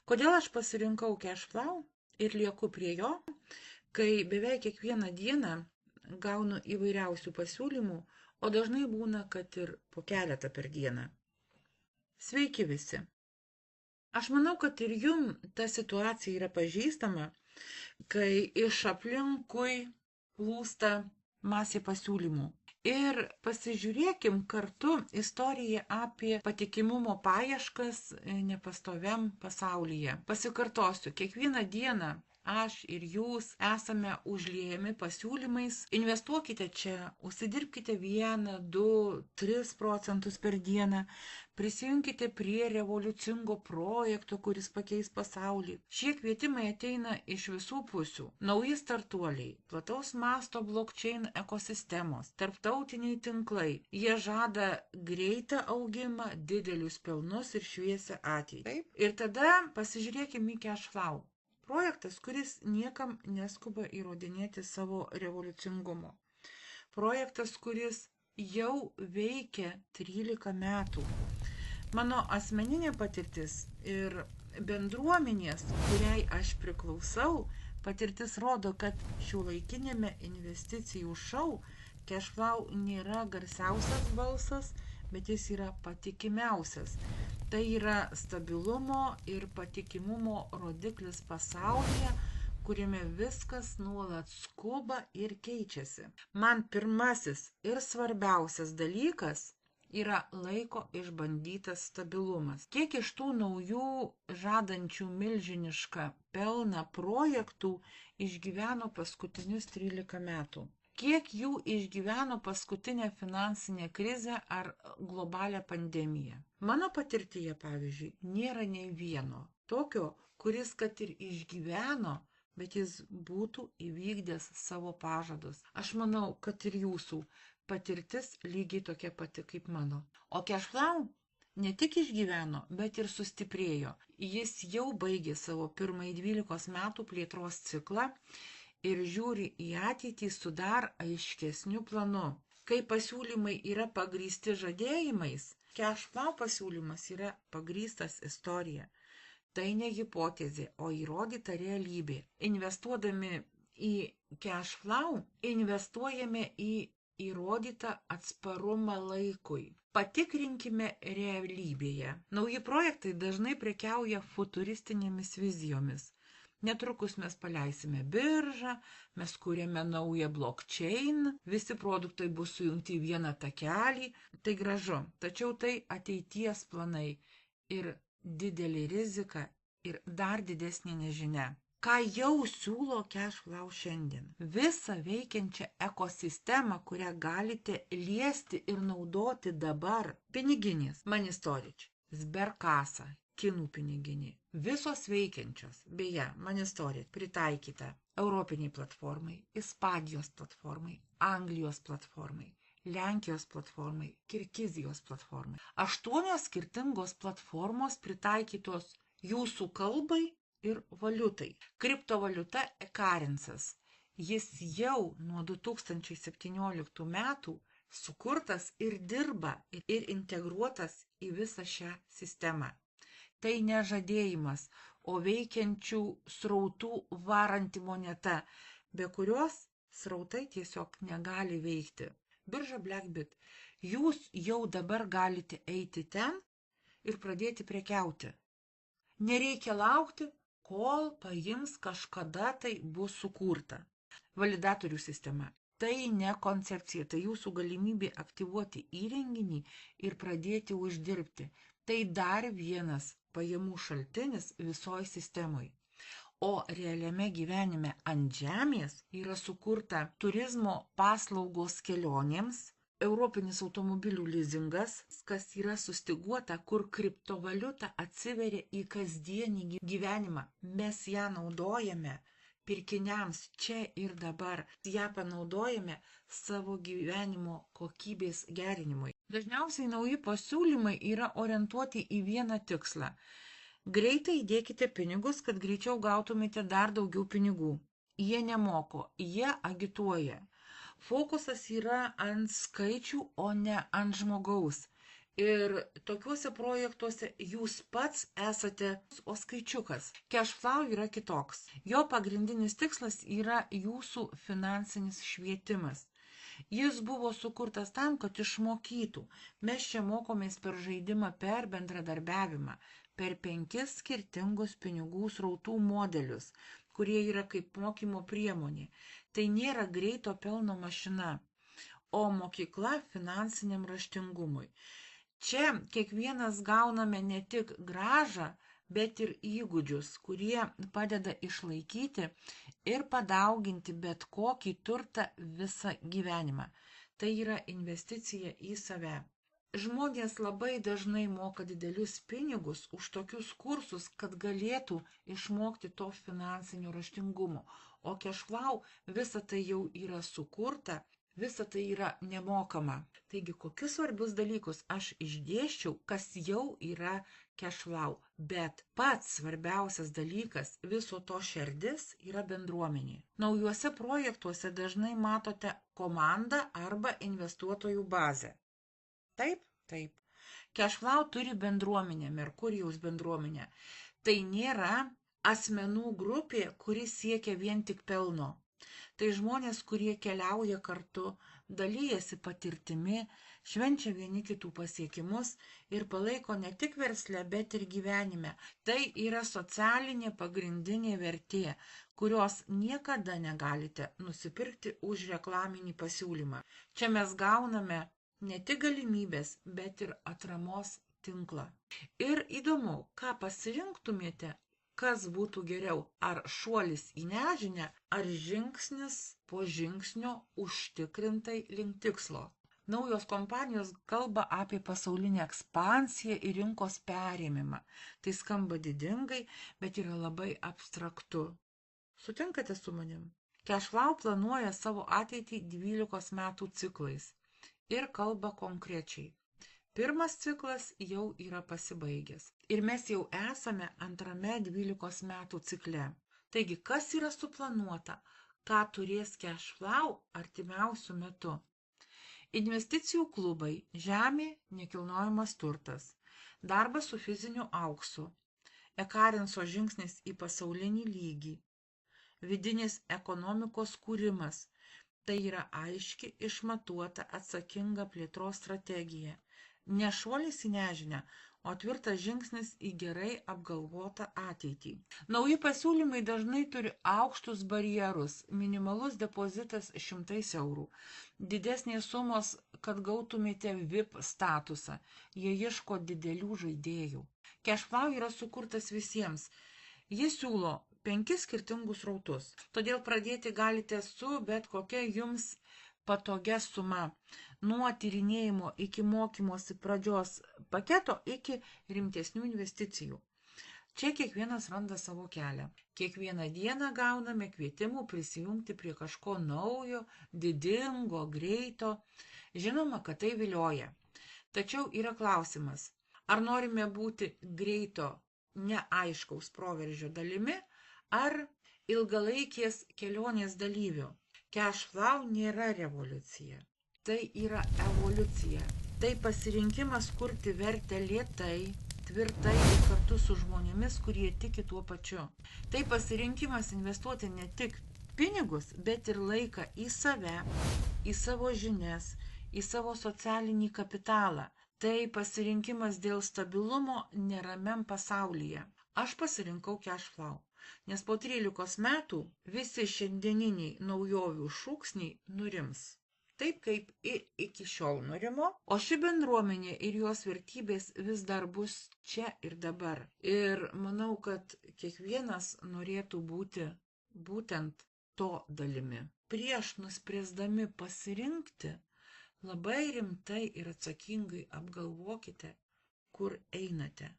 Kodėl aš pasirinkau Cashflow ir lieku prie jo, kai beveik kiekvieną dieną gaunu įvairiausių pasiūlymų, o dažnai būna, kad ir po keletą per dieną. Sveiki visi. Aš manau, kad ir jum ta situacija yra pažįstama, kai iš aplinkui plūsta masė pasiūlymų. Ir pasižiūrėkim kartu istoriją apie patikimumo paieškas nepastoviam pasaulyje. Pasikartosiu, kiekvieną dieną aš ir jūs esame užliejami pasiūlymais. Investuokite čia, užsidirbkite 1, 2, 3 procentus per dieną. Prisijunkite prie revoliucingo projekto, kuris pakeis pasaulį. Šie kvietimai ateina iš visų pusių. Nauji startuoliai, plataus masto blockchain ekosistemos, tarptautiniai tinklai. Jie žada greitą augimą, didelius pelnus ir šviesią ateitį. Ir tada pasižiūrėkime į Cashflow. Projektas, kuris niekam neskuba įrodinėti savo revoliucingumo. Projektas, kuris jau veikia 13 metų. Mano asmeninė patirtis ir bendruomenės, kuriai aš priklausau, patirtis rodo, kad šiuolaikinėme investicijų šou Cashflow nėra garsiausias balsas, bet jis yra patikimiausias. Tai yra stabilumo ir patikimumo rodiklis pasaulyje, kuriame viskas nuolat skuba ir keičiasi. Man pirmasis ir svarbiausias dalykas yra laiko išbandytas stabilumas. Kiek iš tų naujų žadančių milžinišką pelną projektų išgyveno paskutinius 13 metų? Kiek jų išgyveno paskutinę finansinę krizę ar globalią pandemiją? Mano patirtyje, pavyzdžiui, nėra nei vieno tokio, kuris kad ir išgyveno, bet jis būtų įvykdęs savo pažadus. Aš manau, kad ir jūsų patirtis lygiai tokia pati kaip mano. O Cashflow ne tik išgyveno, bet ir sustiprėjo. Jis jau baigė savo pirmąjį 12 metų plėtros ciklą ir žiūri į ateitį su dar aiškesniu planu. Kai pasiūlymai yra pagrįsti žadėjimais, Cashflow pasiūlymas yra pagrįstas istorija. Tai ne hipotezė, o įrodyta realybė. Investuodami į Cashflow, investuojame į įrodytą atsparumą laikui. Patikrinkime realybėje. Nauji projektai dažnai prekiauja futuristinėmis vizijomis. Netrukus mes paleisime biržą, mes kūrėme naują blockchain, visi produktai bus sujungti į vieną takelį. Tai gražu, tačiau tai ateities planai ir didelė rizika ir dar didesnė nežinia. Ką jau siūlo Cashflow šiandien? Visą veikiančią ekosistemą, kurią galite liesti ir naudoti dabar. Piniginės, Money Storage, Sberkasa, kinų piniginė. Visos veikiančios, beje, Money Storage pritaikyta Europiniai platformai, Ispanijos platformai, Anglijos platformai, Lenkijos platformai, Kirgizijos platformai. 8 skirtingos platformos pritaikytos jūsų kalbai ir valiutai. Kriptovaliuta e-currencies. Jis jau nuo 2017 metų sukurtas ir dirba ir integruotas į visą šią sistemą. Tai ne žadėjimas, o veikiančių srautų varanti moneta, be kurios srautai tiesiog negali veikti. Birža Blackbit. Jūs jau dabar galite eiti ten ir pradėti prekiauti. Nereikia laukti, kol paims kažkada tai bus sukurta. Validatorių sistema. Tai ne koncepcija, tai jūsų galimybė aktyvuoti įrenginį ir pradėti uždirbti. Tai dar vienas pajamų šaltinis visoj sistemoj. O realiame gyvenime ant žemės yra sukurta turizmo paslaugos kelionėms, Europinis automobilių lizingas, kas yra sustyguota, kur kriptovaliuta atsiveria į kasdienį gyvenimą. Mes ją naudojame pirkiniams čia ir dabar. Ją panaudojame savo gyvenimo kokybės gerinimui. Dažniausiai nauji pasiūlymai yra orientuoti į vieną tikslą. Greitai įdėkite pinigus, kad greičiau gautumėte dar daugiau pinigų. Jie nemoko, jie agituoja. Fokusas yra ant skaičių, o ne ant žmogaus. Ir tokiuose projektuose jūs pats esate, o skaičiukas. Cashflow yra kitoks. Jo pagrindinis tikslas yra jūsų finansinis švietimas. Jis buvo sukurtas tam, kad išmokytų. Mes čia mokomės per žaidimą, per bendradarbiavimą, per 5 skirtingus pinigų srautų modelius, kurie yra kaip mokymo priemonė. Tai nėra greito pelno mašina, o mokykla finansiniam raštingumui. Čia kiekvienas gauname ne tik grąžą, bet ir įgūdžius, kurie padeda išlaikyti ir padauginti bet kokį turtą visą gyvenimą. Tai yra investicija į save. Žmonės labai dažnai moka didelius pinigus už tokius kursus, kad galėtų išmokti to finansinio raštingumo. O Cashflow visa tai jau yra sukurta, visa tai yra nemokama. Taigi, kokius svarbius dalykus aš išdėsčiau, kas jau yra Cashflow. Bet pats svarbiausias dalykas, viso to šerdis, yra bendruomenė. Naujuose projektuose dažnai matote komandą arba investuotojų bazę. Taip, taip. Cashflow turi bendruomenę, Merkurijaus bendruomenę. Tai nėra asmenų grupė, kuri siekia vien tik pelno. Tai žmonės, kurie keliauja kartu, dalyjasi patirtimi, švenčia vieni kitų pasiekimus ir palaiko ne tik versle, bet ir gyvenime. Tai yra socialinė pagrindinė vertė, kurios niekada negalite nusipirkti už reklaminį pasiūlymą. Čia mes gauname ne tik galimybės, bet ir atramos tinklą. Ir įdomu, ką pasirinktumėte, kas būtų geriau, ar šuolis į nežinią, ar žingsnis po žingsnio užtikrintai link tikslo. Naujos kompanijos kalba apie pasaulinę ekspansiją ir rinkos perėmimą. Tai skamba didingai, bet yra labai abstraktu. Sutinkate su manim? Cashflow planuoja savo ateitį 12 metų ciklais. Ir kalba konkrečiai. Pirmas ciklas jau yra pasibaigęs. Ir mes jau esame antrame 12 metų cikle. Taigi, kas yra suplanuota, ką turės Cashflow artimiausių metų? Investicijų klubai, žemė, nekilnojamas turtas, darbas su fiziniu auksu, Ekarenso žingsnis į pasaulinį lygį, vidinis ekonomikos kūrimas. Tai yra aiški, išmatuota, atsakinga plėtros strategija. Ne šuolis į nežinią, o tvirtas žingsnis į gerai apgalvotą ateitį. Nauji pasiūlymai dažnai turi aukštus barjerus, minimalus depozitas 100 eurų, didesnės sumos, kad gautumėte VIP statusą. Jie ieško didelių žaidėjų. Cashflow yra sukurtas visiems. Jis siūlo 5 skirtingus srautus. Todėl pradėti galite su bet kokia jums patogia suma. Nuo tyrinėjimo iki mokymosi pradžios paketo iki rimtesnių investicijų. Čia kiekvienas randa savo kelią. Kiekvieną dieną gauname kvietimų prisijungti prie kažko naujo, didingo, greito. Žinoma, kad tai vilioja. Tačiau yra klausimas, ar norime būti greito, neaiškaus proveržio dalimi, ar ilgalaikės kelionės dalyvių. Cashflow nėra revoliucija. Tai yra evoliucija. Tai pasirinkimas kurti vertę lėtai, tvirtai ir kartu su žmonėmis, kurie tiki tuo pačiu. Tai pasirinkimas investuoti ne tik pinigus, bet ir laiką į save, į savo žinias, į savo socialinį kapitalą. Tai pasirinkimas dėl stabilumo neramiam pasaulyje. Aš pasirinkau Cashflow. Nes po 13 metų visi šiandieniniai naujovių šūksniai nurims. Taip kaip ir iki šiol nurimo, o ši bendruomenė ir jos vertybės vis dar bus čia ir dabar. Ir manau, kad kiekvienas norėtų būti būtent to dalimi. Prieš nuspręsdami pasirinkti, labai rimtai ir atsakingai apgalvokite, kur einate.